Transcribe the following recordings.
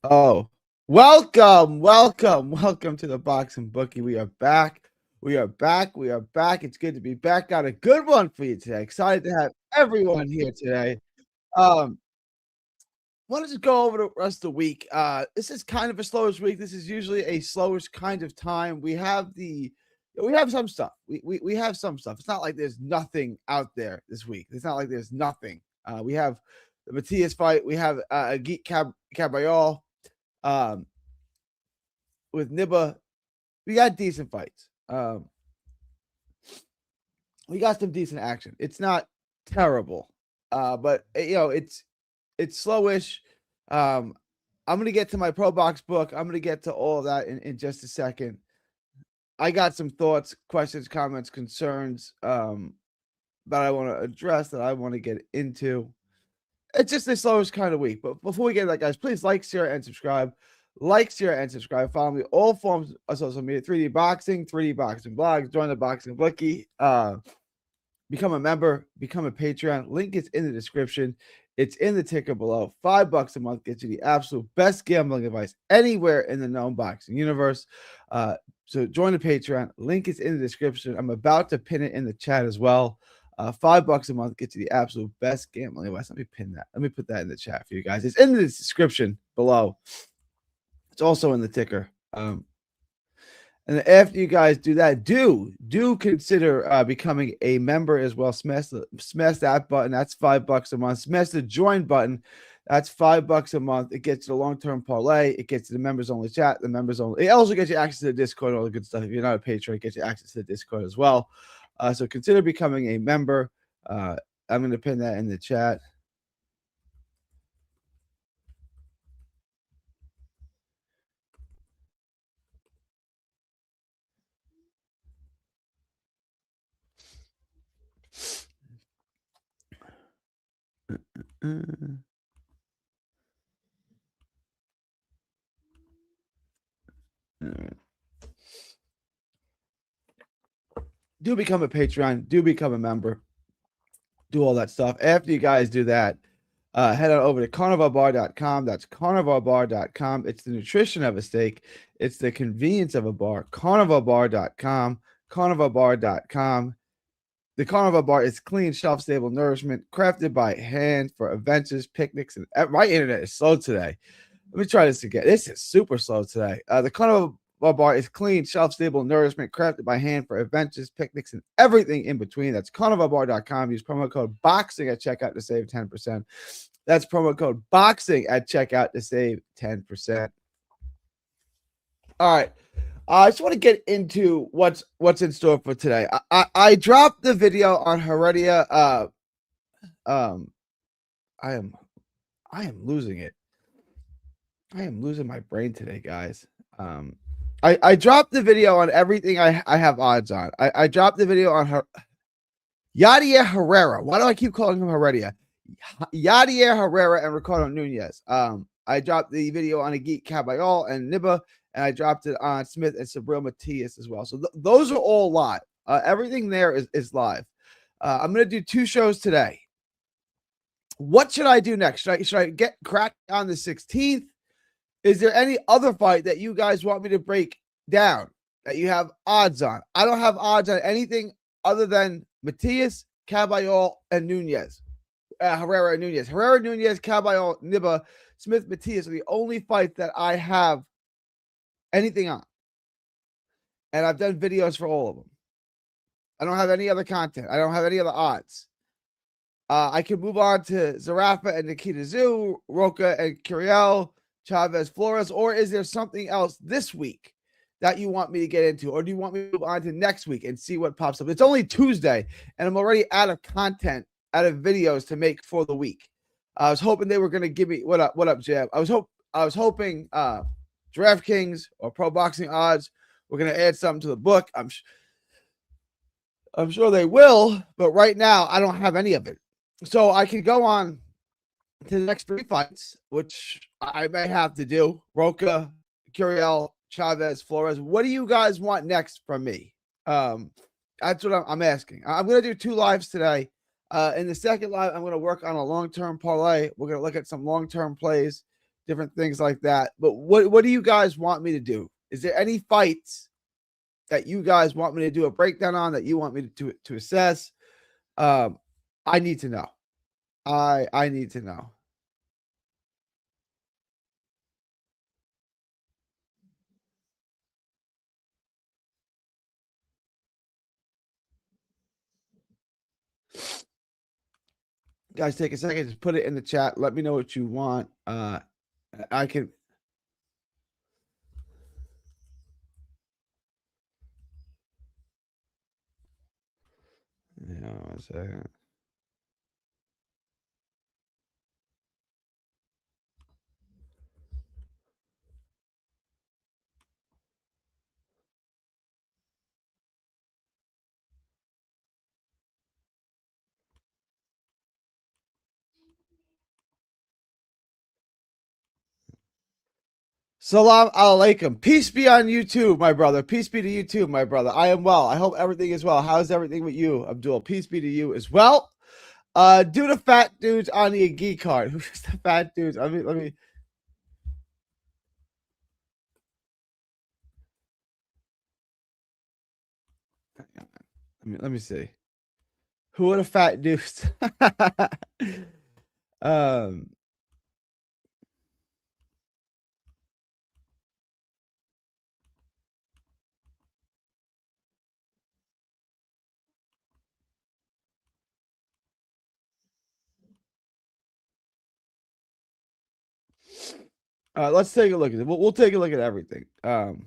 Oh, welcome to the Boxing Bookie. We are back. It's good to be back. Got a good one for you today. Excited to have everyone here today. Um, Want to just go over the rest of the week. This is kind of a slowish week. This is usually a slowish kind of time. We have some stuff. We have some stuff. It's not like there's nothing out there this week. It's not like there's nothing. We have the Matias fight. We have a Geek Cabayol. Um, with Nibba, we got decent fights. We got some decent action. It's not terrible, but it's slowish. I'm gonna get to my Pro Box book. I'm gonna get to all of that in just a second. I got some thoughts, questions, comments, concerns that I want to address, that I want to get into. It's just the slowest kind of week. But before we get to that, guys, please like, share, and subscribe. Like, share, and subscribe. Follow me all forms of social media: 3D Boxing, 3D Boxing Blogs. Join the Boxing Bookie. Become a member. Become a Patreon. Link is in the description. It's in the ticker below. $5 a month gets you the absolute best gambling advice anywhere in the known boxing universe. So join the Patreon. Link is in the description. I'm about to pin it in the chat as well. $5 a month gets you the absolute best gambling advice. Let me pin that. Let me put that in the chat for you guys. It's in the description below. It's also in the ticker. And after you guys do that, do consider becoming a member as well. Smash that button. That's $5 a month. Smash the join button. That's $5 a month. It gets you the long-term parlay. It gets you the members only chat. The members only. It also gets you access to the Discord and all the good stuff. If you're not a patron, it gets you access to the Discord as well. So consider becoming a member. I'm going to pin that in the chat. Do become a Patreon. Do become a member. Do all that stuff. After you guys do that, head on over to carnivalbar.com. That's carnivalbar.com. It's the nutrition of a steak. It's the convenience of a bar. Carnivalbar.com. Carnivalbar.com. The Carnival Bar is clean, shelf-stable nourishment crafted by hand for adventures, picnics, and my internet is slow today. Let me try this again. This is super slow today. The Carnival Bar is clean, shelf-stable nourishment crafted by hand for adventures, picnics, and everything in between. That's carnivalbar.com. Use promo code BOXING at checkout to save 10%. That's promo code BOXING at checkout to save 10%. All right. I just want to get into what's in store for today. I dropped the video on Heredia. I am losing it. I am losing my brain today, guys. I dropped the video on everything I have odds on. I dropped the video on Yadier Herrera. Why do I keep calling him Heredia? Yadier Herrera and Ricardo Nunez. I dropped the video on a Geek Cabayol and Nibba, and I dropped it on Smith and Sabril Matias as well. So those are all live. Everything there is live. I'm going to do 2 shows today. What should I do next? Should I get cracked on the 16th? Is there any other fight that you guys want me to break down that you have odds on? I don't have odds on anything other than Matias, Cabayol, and Nunez. Herrera and Nunez. Herrera, Nunez, Cabayol, Nibba, Smith, Matias are the only fights that I have anything on. And I've done videos for all of them. I don't have any other content. I don't have any other odds. I can move on to Zarafa and Nikita Zoo, Roca and Curiel, Chavez Flores, or is there something else this week that you want me to get into? Or do you want me to move on to next week and see what pops up? It's only Tuesday, and I'm already out of content, out of videos to make for the week. I was hoping they were going to give me what up, Jab. I was hoping DraftKings or Pro Boxing Odds were going to add something to the book. I'm sure they will, but right now I don't have any of it. So I can go on to the next 3 fights, which I may have to do. Roca, Curiel, Chavez, Flores. What do you guys want next from me? That's what I'm asking. I'm going to do 2 lives today. In the second live, I'm going to work on a long-term parlay. We're going to look at some long-term plays different things like that. But what do you guys want me to do? Is there any fights that you guys want me to do a breakdown on, that you want me to assess? I need to know. I need to know. Guys, take a second, just put it in the chat. Let me know what you want. I can. Yeah, 1 second. Salam alaikum. Peace be on you too, my brother. Peace be to you too, my brother. I am well. I hope everything is well. How's everything with you, Abdul? Peace be to you as well. Do the fat dudes on the Agi card. Who's the fat dudes? Let me. Let me see. Who are the fat dudes? um. Let's take a look at it. We'll take a look at everything. I'm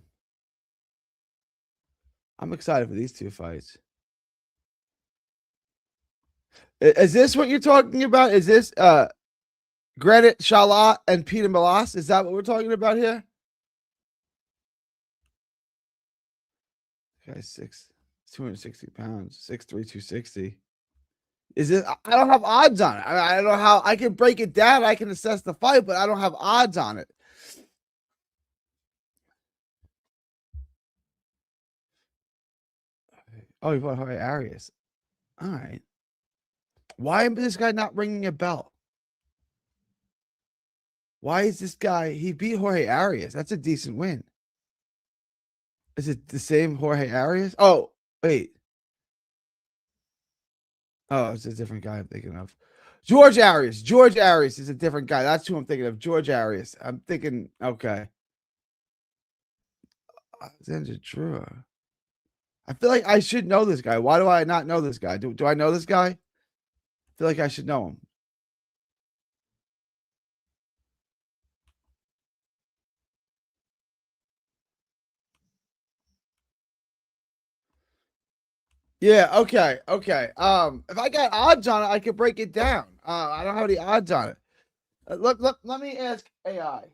excited for these two fights. Is this what you're talking about? Is this Granite Shalat and Peter Malas? Is that what we're talking about here? Okay, 260 pounds, 6'3", 260. Is it? I don't have odds on it. I don't know how I can break it down. I can assess the fight, but I don't have odds on it. Oh, you fought Jorge Arias. All right. Why is this guy not ringing a bell? Why is this guy? He beat Jorge Arias. That's a decent win. Is it the same Jorge Arias? Oh, wait. Oh, it's a different guy I'm thinking of. George Arias. George Arias is a different guy. That's who I'm thinking of. George Arias. I'm thinking, okay. Alexander Drew. I feel like I should know this guy. Why do I not know this guy? Do I know this guy? I feel like I should know him. Yeah, okay, okay. If I got odds on it, I could break it down. I don't have any odds on it. Let me ask AI.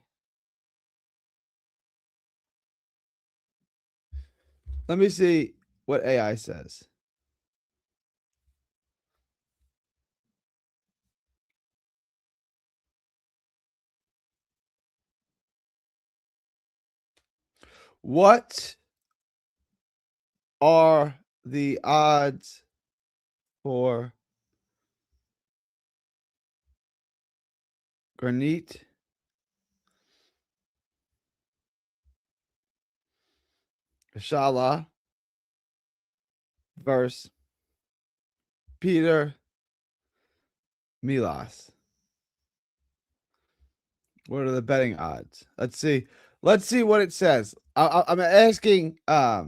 Let me see what AI says. What are the odds for Granit Shala versus Peter Milas? What are the betting odds? Let's see. Let's see what it says. I'm asking. I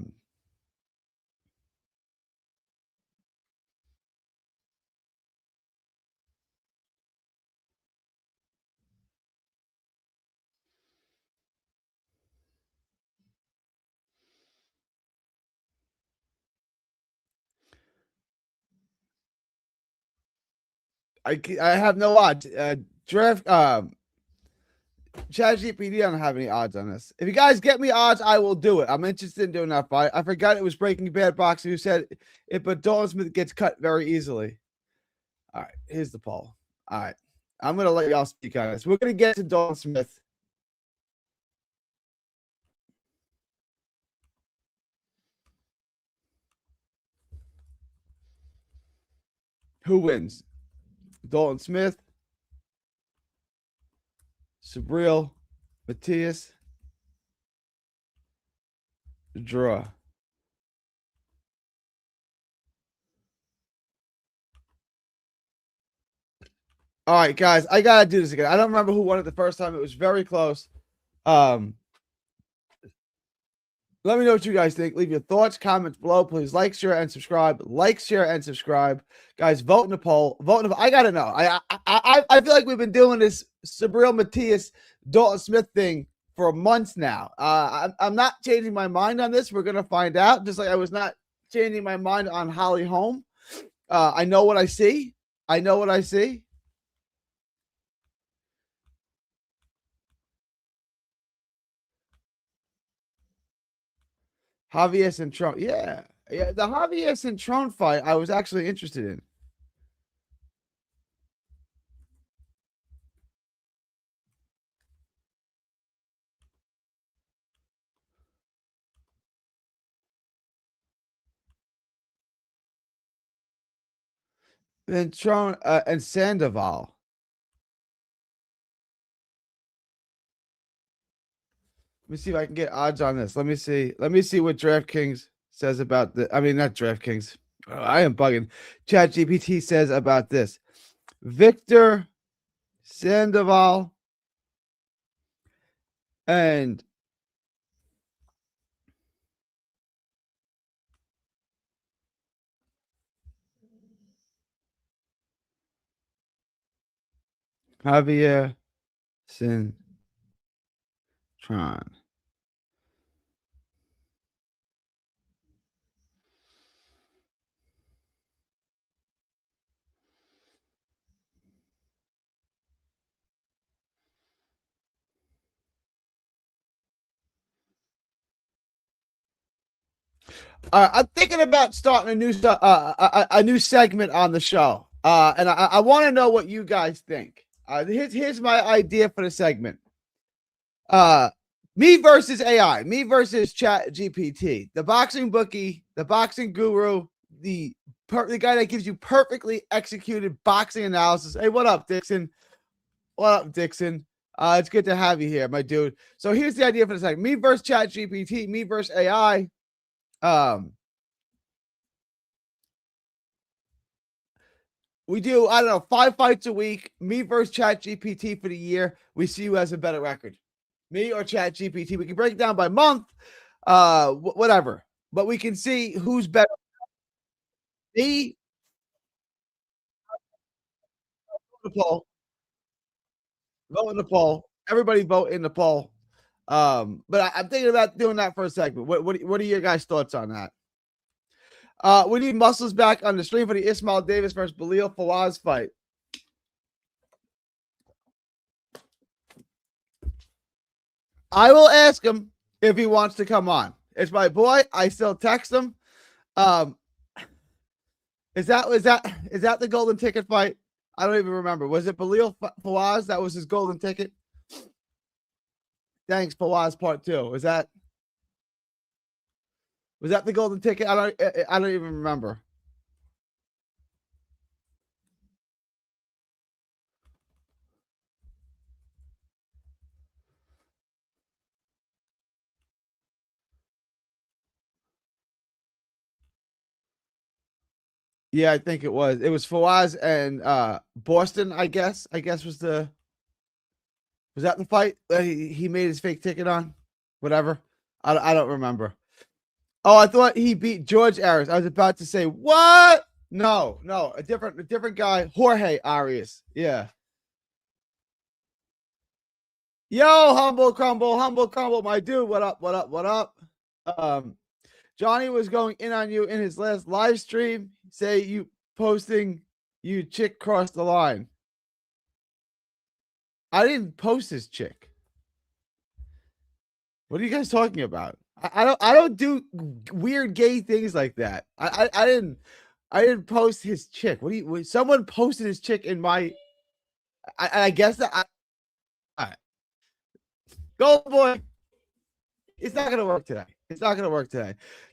have no odds. Draft. ChatGPT don't have any odds on this. If you guys get me odds, I will do it. I'm interested in doing that fight. I forgot it was Breaking Bad Boxing who said it, but Dalton Smith gets cut very easily. All right, here's the poll. All right, I'm gonna let y'all speak on this. We're gonna get to Dalton Smith. Who wins? Dalton Smith, Subriel Matias. Draw. All right, guys, I gotta do this again. I don't remember who won it the first time. It was very close. Let me know what you guys think. Leave your thoughts, comments below. Please like, share, and subscribe. Like, share, and subscribe. Guys, vote in the poll. Vote in the. I gotta know. I feel like we've been doing this Subriel Matias Dalton Smith thing for months now. I'm not changing my mind on this. We're gonna find out. Just like I was not changing my mind on Holly Holm. I know what I see. I know what I see. Javier Centron. Yeah. The Javier Centron fight I was actually interested in. Centron and Sandoval. Let me see if I can get odds on this. Let me see. Let me see what DraftKings says about the. I mean, not DraftKings. Oh, I am bugging. ChatGPT says about this. Victor Sandoval and Javier Centron. I'm thinking about starting a new segment on the show, and I want to know what you guys think. Here's my idea for the segment. Me versus AI, me versus Chat GPT, the boxing bookie, the boxing guru, the guy that gives you perfectly executed boxing analysis. Hey, what up, Dixon? What up, Dixon? It's good to have you here, my dude. So here's the idea for the segment: me versus Chat GPT, me versus AI. We do, I don't know, 5 fights a week. Me versus Chat GPT for the year. We see who has a better record. Me or Chat GPT. We can break it down by month, whatever. But we can see who's better. Me, the poll. Vote in the poll. Everybody vote in the poll. But I'm thinking about doing that for a segment. What are your guys' thoughts on that? We need Muscles back on the stream for the Ismail Davis versus Belal Fawaz fight. I will ask him if he wants to come on. It's my boy. I still text him. Is that the golden ticket fight? I don't even remember. Was it Belal Fawaz that was his golden ticket? Thanks, Fawaz Part 2. Was that the golden ticket? I don't even remember. Yeah, I think it was. It was Fawaz and Boston, I guess. Was that the fight that he made his fake ticket on? Whatever. I don't remember. Oh, I thought he beat George Arias. I was about to say, what? No, a different guy, Jorge Arias. Yeah. Yo, humble crumble, my dude. What up? Johnny was going in on you in his last live stream. Say you posting you chick crossed the line. I didn't post his chick. What are you guys talking about? I don't do weird gay things like that. I didn't post his chick. Someone posted his chick in my I guess that all right. Go boy. It's not gonna work today.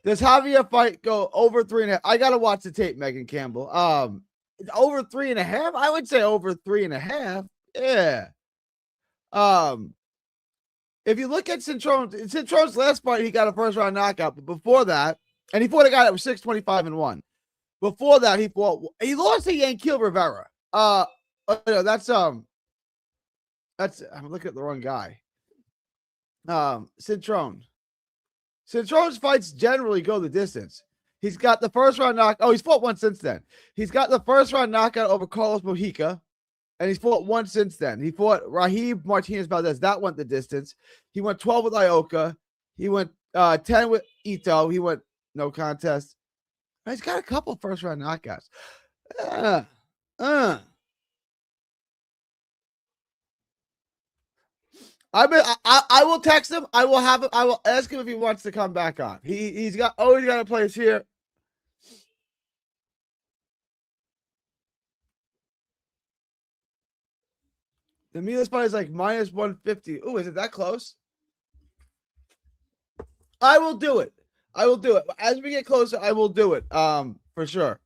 Does Javier fight go over 3.5? I gotta watch the tape, Megan Campbell. Over 3.5? I would say over 3.5. Yeah. If you look at Cintrone's last fight, he got a first round knockout. But before that, and he fought a guy that was 6-25-1. Before that, he lost to Yanquiel Rivera. No, that's I'm looking at the wrong guy. Cintrone. Cintrone's fights generally go the distance. He's got the first round knockout. Oh, he's fought one since then. He's got the first round knockout over Carlos Mojica, and he's fought one since then. He fought Rahib Martinez Valdez. That went the distance. He went 12 with Ioka. He went 10 with Ito. He went no contest. He's got a couple first round knockouts. I will text him. I will ask him if he wants to come back on. He's always got a place here. The Milas fight is like minus 150. Oh, is it that close? I will do it. As we get closer, I will do it. For sure.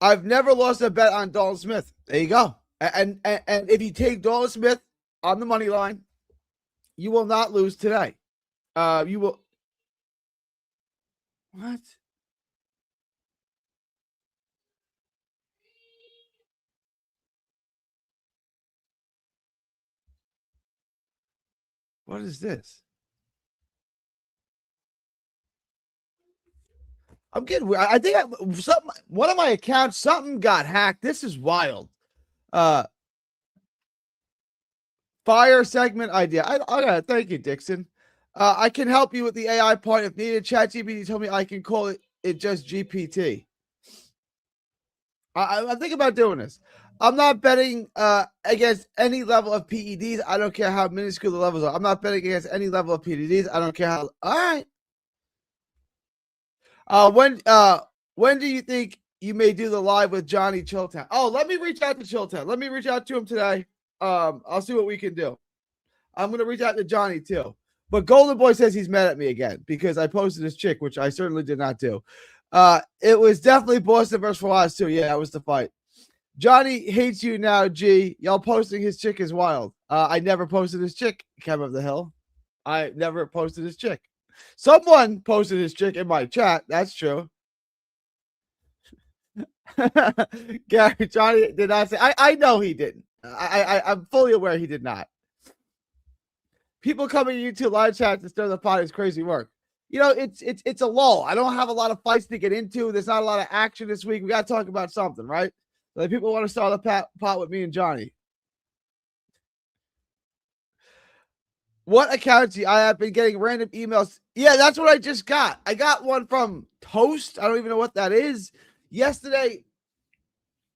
I've never lost a bet on Dalton Smith. There you go. And if you take Dalton Smith on the money line, you will not lose today. You will. What? What is this? I'm getting. I think one of my accounts, something got hacked. This is wild. Fire segment idea. I got it. Thank you, Dixon. I can help you with the AI part if needed. ChatGPT told me I can call it just GPT. I'm thinking about doing this. I'm not betting against any level of PEDs. I don't care how minuscule the levels are. I'm not betting against any level of PEDs. I don't care how. All right. When do you think you may do the live with Johnny Chilltown? Oh, let me reach out to Chilltown. Let me reach out to him today. I'll see what we can do. I'm gonna reach out to Johnny too. But Golden Boy says he's mad at me again because I posted his chick, which I certainly did not do. It was definitely Boston versus Fawaz too. Yeah, that was the fight. Johnny hates you now, G. Y'all posting his chick is wild. I never posted his chick, Kevin of the Hill. I never posted his chick. Someone posted his chick in my chat. That's true. Gary, Johnny did not say. I know he didn't. I'm fully aware he did not. People coming into live chat to stir the pot is crazy work. You know, it's a lull. I don't have a lot of fights to get into. There's not a lot of action this week. We got to talk about something, right? Like people want to start the pot with me and Johnny. What accounts? I have been getting random emails. Yeah, that's what I just got. I got one from Toast. I don't even know what that is. Yesterday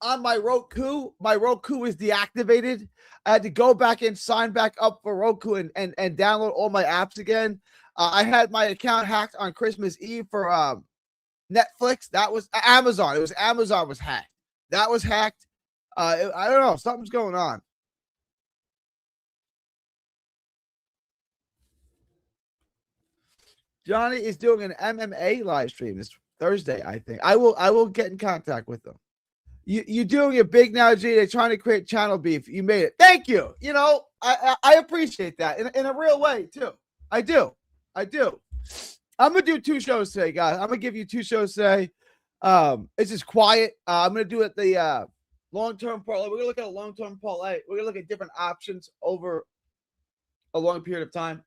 on my Roku is deactivated. I had to go back and sign back up for Roku and download all my apps again. I had my account hacked on Christmas Eve for Netflix. That was Amazon. It was Amazon was hacked. That was hacked. I don't know. Something's going on. Johnny is doing an MMA live stream this Thursday, I think. I will get in contact with them. You doing it big now, G. They're trying to create channel beef. You made it. Thank you. You know, I appreciate that in a real way, too. I do. I'm going to do 2 shows today, guys. I'm going to give you 2 shows today. It's just quiet. I'm going to do it the long-term parlay. We're going to look at a long-term parlay. We're going to look at different options over a long period of time.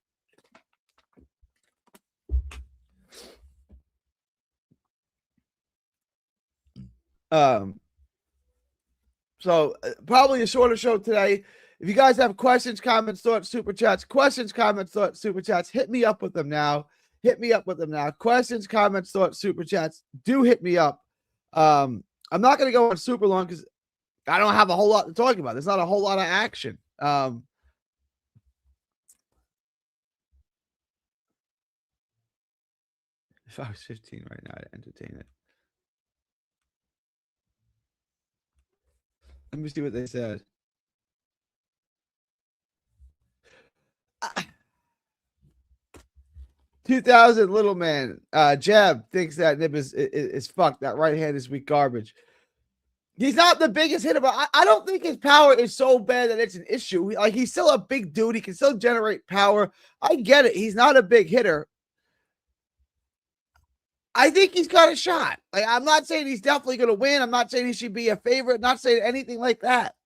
So probably a shorter show today. If you guys have questions, comments, thoughts, super chats, hit me up with them now. Questions, comments, thoughts, super chats. Do hit me up. I'm not going to go on super long because I don't have a whole lot to talk about. There's not a whole lot of action. If I was 15 right now, I'd entertain it. Let me see what they said. 2000 little man. Jab thinks that Nib is fucked. That right hand is weak garbage. He's not the biggest hitter, but I don't think his power is so bad that it's an issue. Like, he's still a big dude. He can still generate power. I get it. He's not a big hitter. I think he's got a shot. Like, I'm not saying he's definitely going to win. I'm not saying he should be a favorite. I'm not saying anything like that.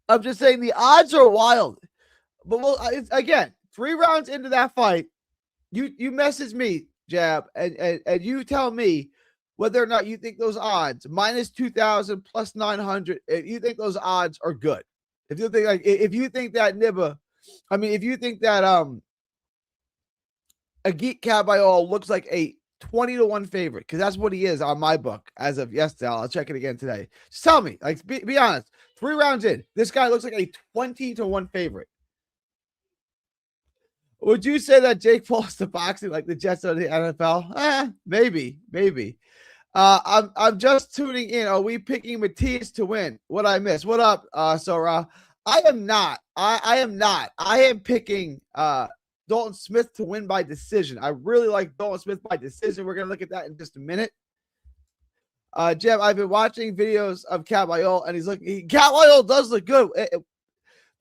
I'm just saying the odds are wild. But again, 3 rounds into that fight, you message me, Jab, and you tell me whether or not you think those odds minus 2,000 plus 900, if you think those odds are good. If you think that Nibba, if you think that Agit Kabayol looks like a 20-1 favorite, because that's what he is on my book as of yesterday. I'll check it again today. Just tell me, like, be honest. 3 rounds in, this guy looks like a 20-1 favorite. Would you say that Jake Paul's to boxing like the Jets of the NFL? Maybe. I'm just tuning in. Are we picking Matias to win? What I miss? What up, Sora? I am not. I am not. I am picking Dalton Smith to win by decision. I really like Dalton Smith by decision. We're gonna look at that in just a minute. Jeff, I've been watching videos of Kabayol, and Kabayol does look good.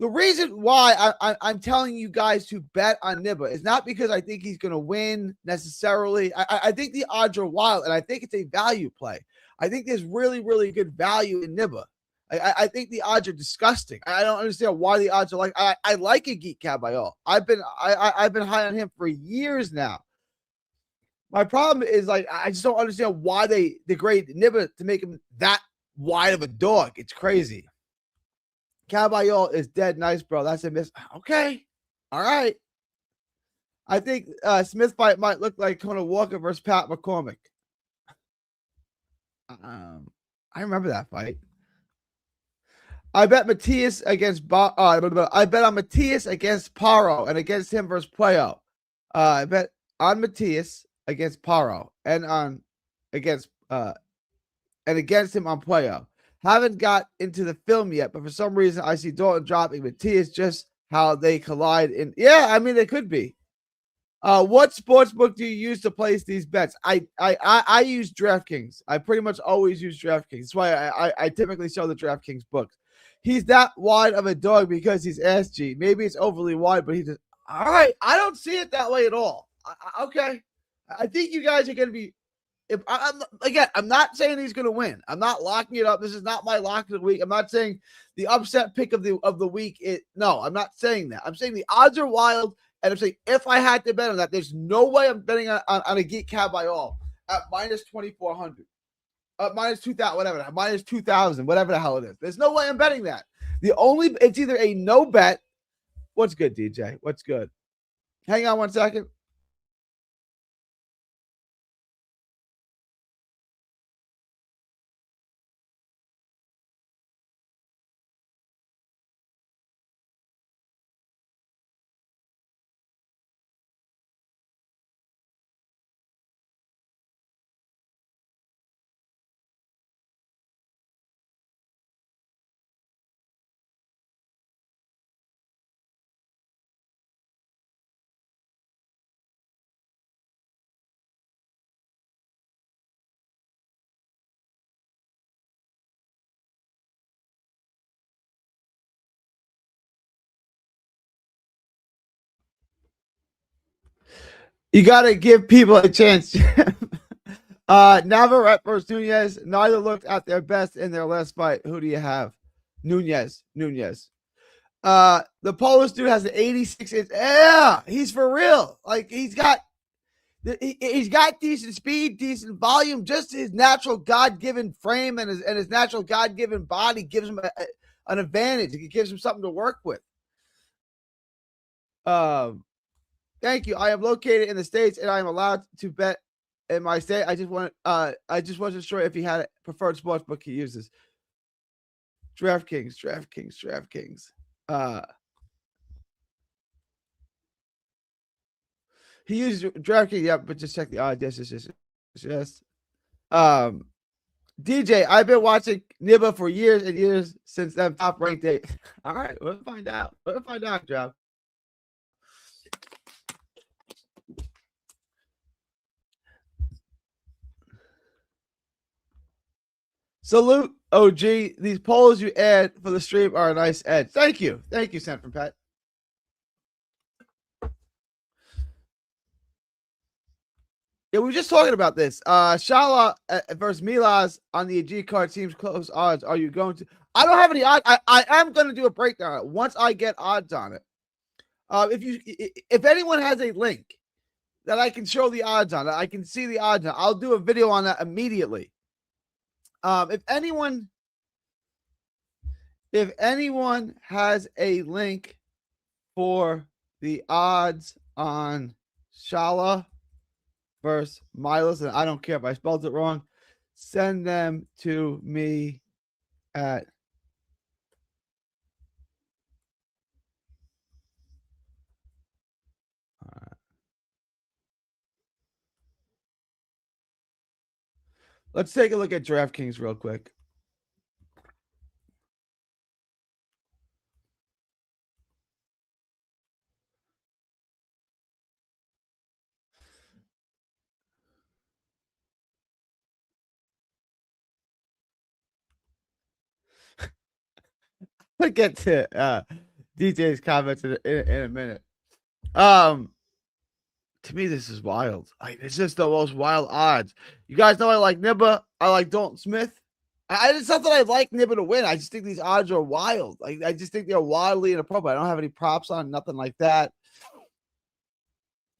The reason why I'm telling you guys to bet on Nibba is not because I think he's going to win necessarily. I think the odds are wild, and I think it's a value play. I think there's really, really good value in Nibba. I think the odds are disgusting. I don't understand why the odds are like. I like Agit Kabayol. I've been high on him for years now. My problem is, like, I just don't understand why they degrade Nibba to make him that wide of a dog. It's crazy. Kabayol is dead nice, bro. That's a miss. Okay. All right. I think Smith fight might look like Conor Walker versus Pat McCormick. I remember that fight. I bet Matias against I bet on Matias against Paro and against him versus Puello. I bet on Matias against Paro and against him on Puello. Haven't got into the film yet, but for some reason I see Dalton dropping Matias, just how they collide in. Yeah, they could be. What sportsbook do you use to place these bets? I use DraftKings. I pretty much always use DraftKings. That's why I typically show the DraftKings books. He's that wide of a dog because he's SG. Maybe it's overly wide, but he just. All right, I don't see it that way at all. Okay, I think you guys are going to be. I'm not saying he's going to win. I'm not locking it up. This is not my lock of the week. I'm not saying the upset pick of the week. No, I'm not saying that. I'm saying the odds are wild, and I'm saying if I had to bet on that, there's no way I'm betting on Agit Kabayol at minus 2,400, minus 2,000, whatever, minus 2,000, whatever the hell it is. There's no way I'm betting that. It's either a no bet. What's good, DJ? What's good? Hang on one second. You got to give people a chance. Navarrete versus Nunez. Neither looked at their best in their last fight. Who do you have? Nunez. The Polish dude has an 86 inch. Yeah, he's for real. Like, he's got decent speed, decent volume. Just his natural God-given frame and his natural God-given body gives him an advantage. It gives him something to work with. Thank you. I am located in the States and I am allowed to bet in my state. I just wasn't sure if he had a preferred sports book he uses. DraftKings. He uses DraftKings, yeah, but just check the odds. Yes. DJ, I've been watching Nibba for years and years since that top ranked date. All right, we'll find out. Job. Salute OG, these polls you add for the stream are a nice edge. Thank you. Thank you, San from Pat. Yeah, we were just talking about this. Shala versus Milas on the G card seems close odds. Are you going to? I don't have any odds. I am going to do a breakdown once I get odds on it. If anyone has a link that I can show the odds on, I can see the odds on, I'll do a video on that immediately. If anyone has a link for the odds on Shala versus Milas, and I don't care if I spelled it wrong, send them to me at let's take a look at DraftKings real quick. We'll get to DJ's comments in a minute. To me, this is wild. It's just the most wild odds. You guys know I like Nibba. I like Dalton Smith. It's not that I like Nibba to win. I just think these odds are wild. I just think they're wildly inappropriate. I don't have any props on, nothing like that.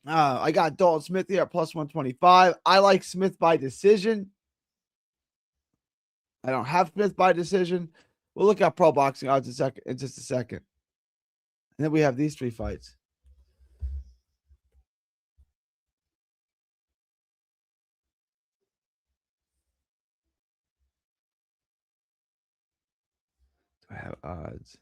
I got Dalton Smith here at plus 125. I like Smith by decision. I don't have Smith by decision. We'll look at pro boxing odds in just a second. And then we have these three fights. Do I have odds?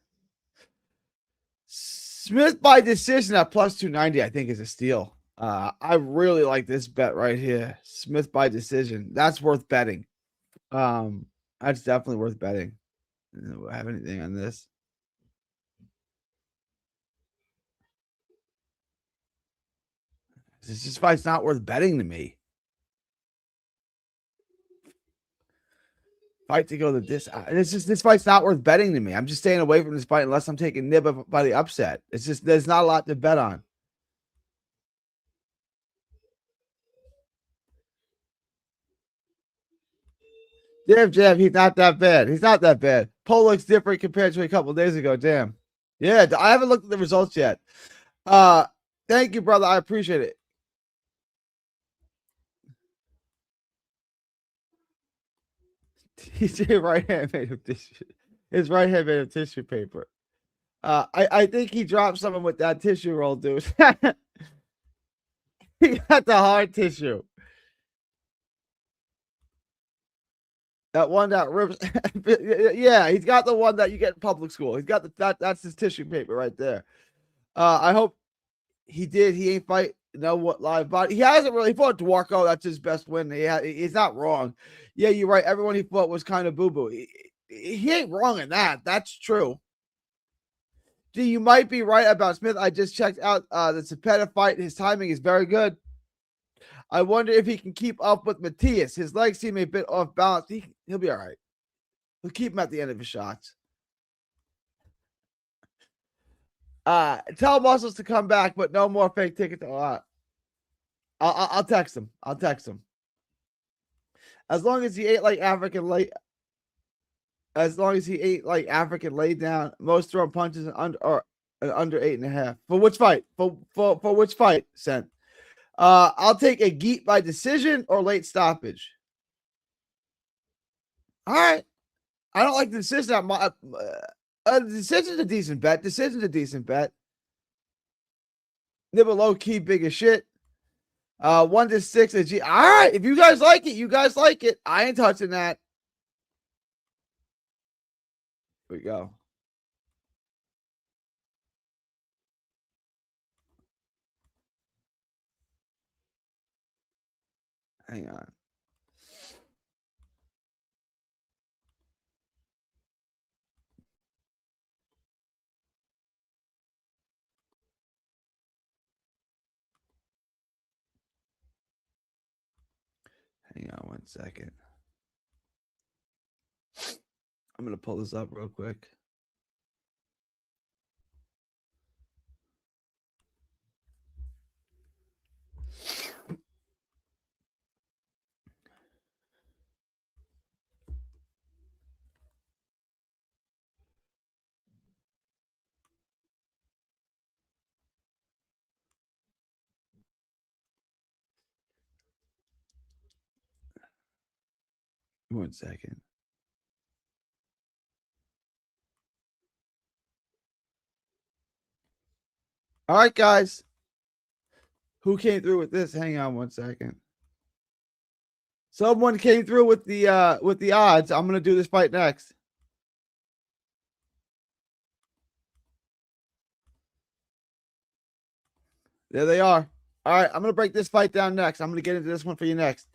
Smith by decision at plus 290, I think, is a steal. I really like this bet right here. Smith by decision. That's worth betting. That's definitely worth betting. Do I have anything on this? This fight's not worth betting to me. Fight to go to this fight's not worth betting to me. I'm just staying away from this fight unless I'm taking Nibba by the upset. It's just there's not a lot to bet on. Damn, he's not that bad. He's not that bad. Poll looks different compared to a couple days ago. Damn. Yeah, I haven't looked at the results yet. Thank you, brother. I appreciate it. TJ right hand made of tissue. His right hand made of tissue paper. I think he dropped someone with that tissue roll, dude. He got the hard tissue. That one that rips. Yeah, he's got the one that you get in public school. He's got that's his tissue paper right there. I hope he did. He ain't fight what live body. He hasn't really fought Dwarko. That's his best win. He's not wrong. Yeah, you're right. Everyone he fought was kind of boo-boo. He ain't wrong in that. That's true. You might be right about Smith. I just checked out the Cepeda fight. His timing is very good. I wonder if he can keep up with Matias. His legs seem a bit off balance. He'll be all right. We'll keep him at the end of his shots. Tell Muscles to come back, but no more fake tickets. I'll text him. I'll text him. As long as he ate like African lay. As long as he ate like African lay down, most thrown punches under 8.5. For which fight? For which fight? Sent. I'll take a Geet by decision or late stoppage. All right. I don't like the decision. Decision's a decent bet. Decision's a decent bet. Nibble low key, big as shit. 1 to 6 a G. All right. If you guys like it, you guys like it. I ain't touching that. Here we go. Hang on. Hang on 1 second. I'm going to pull this up real quick. One second. All right, guys. Who came through with this? Hang on one second. Someone came through with the odds. I'm gonna do this fight next. There they are. All right, I'm gonna break this fight down next. I'm gonna get into this one for you next.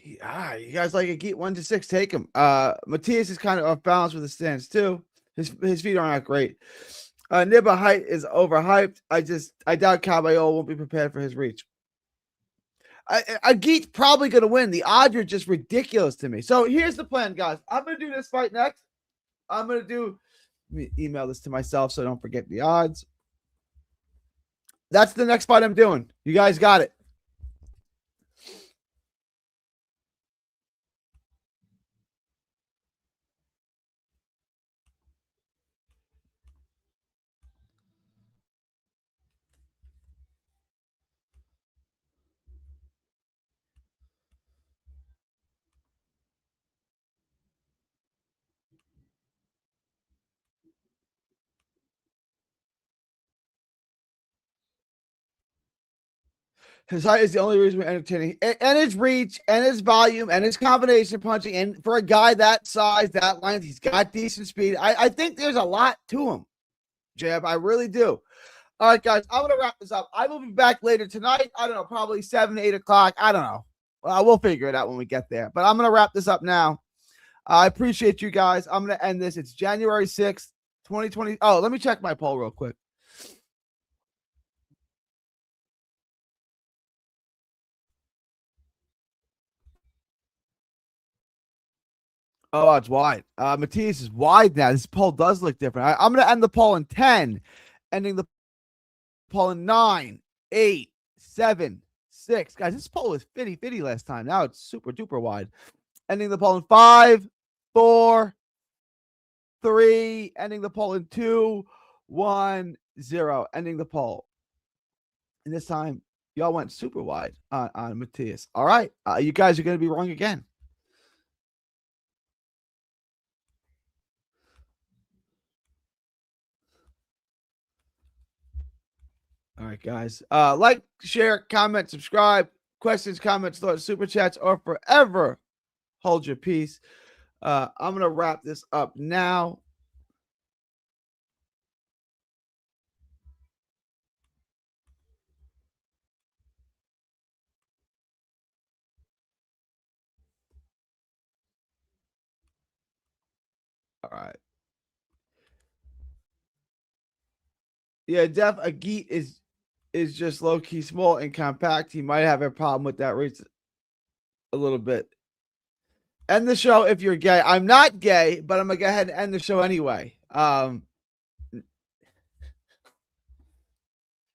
You guys like a Geet 1 to 6, take him. Matthias is kind of off balance with his stance too. His feet are not great. Nibba height is overhyped. I doubt Caballero won't be prepared for his reach. Geet's probably gonna win. The odds are just ridiculous to me. So here's the plan, guys. I'm gonna do this fight next. Let me email this to myself so I don't forget the odds. That's the next fight I'm doing. You guys got it. His height is the only reason we're entertaining, and his reach, and his volume, and his combination punching. And for a guy that size, that length, he's got decent speed. I think there's a lot to him, Jab. I really do. All right, guys, I'm going to wrap this up. I will be back later tonight. I don't know, probably 7, 8 o'clock. I don't know. We'll figure it out when we get there. But I'm going to wrap this up now. I appreciate you guys. I'm going to end this. It's January 6th, 2020. Oh, let me check my poll real quick. Oh, it's wide. Matthias is wide now. This poll does look different. I'm going to end the poll in 10, ending the poll in 9, 8, 7, 6. Guys, this poll was 50-50 last time. Now it's super duper wide. Ending the poll in 5, 4, 3. Ending the poll in 2, 1, 0. Ending the poll. And this time, y'all went super wide on Matthias. All right. You guys are going to be wrong again. All right, guys. Like, share, comment, subscribe. Questions, comments, thoughts, super chats, or forever hold your peace. I'm going to wrap this up now. All right. Yeah, a Geet is just low key small and compact. He might have a problem with that reach a little bit. End the show if you're gay. I'm not gay, but I'm gonna go ahead and end the show anyway. Now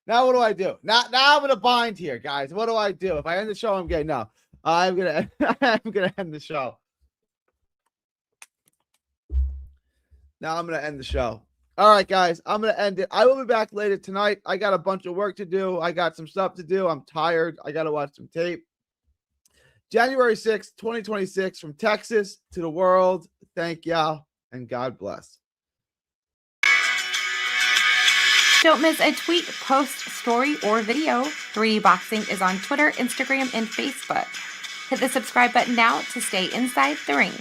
what do I do? Now I'm gonna bind here, guys. What do I do? If I end the show, I'm gay. No, I'm gonna end the show. Now I'm gonna end the show. All right, guys, I'm going to end it. I will be back later tonight. I got a bunch of work to do. I got some stuff to do. I'm tired. I got to watch some tape. January 6th, 2026, from Texas to the world. Thank y'all, and God bless. Don't miss a tweet, post, story, or video. 3D Boxing is on Twitter, Instagram, and Facebook. Hit the subscribe button now to stay inside the ring.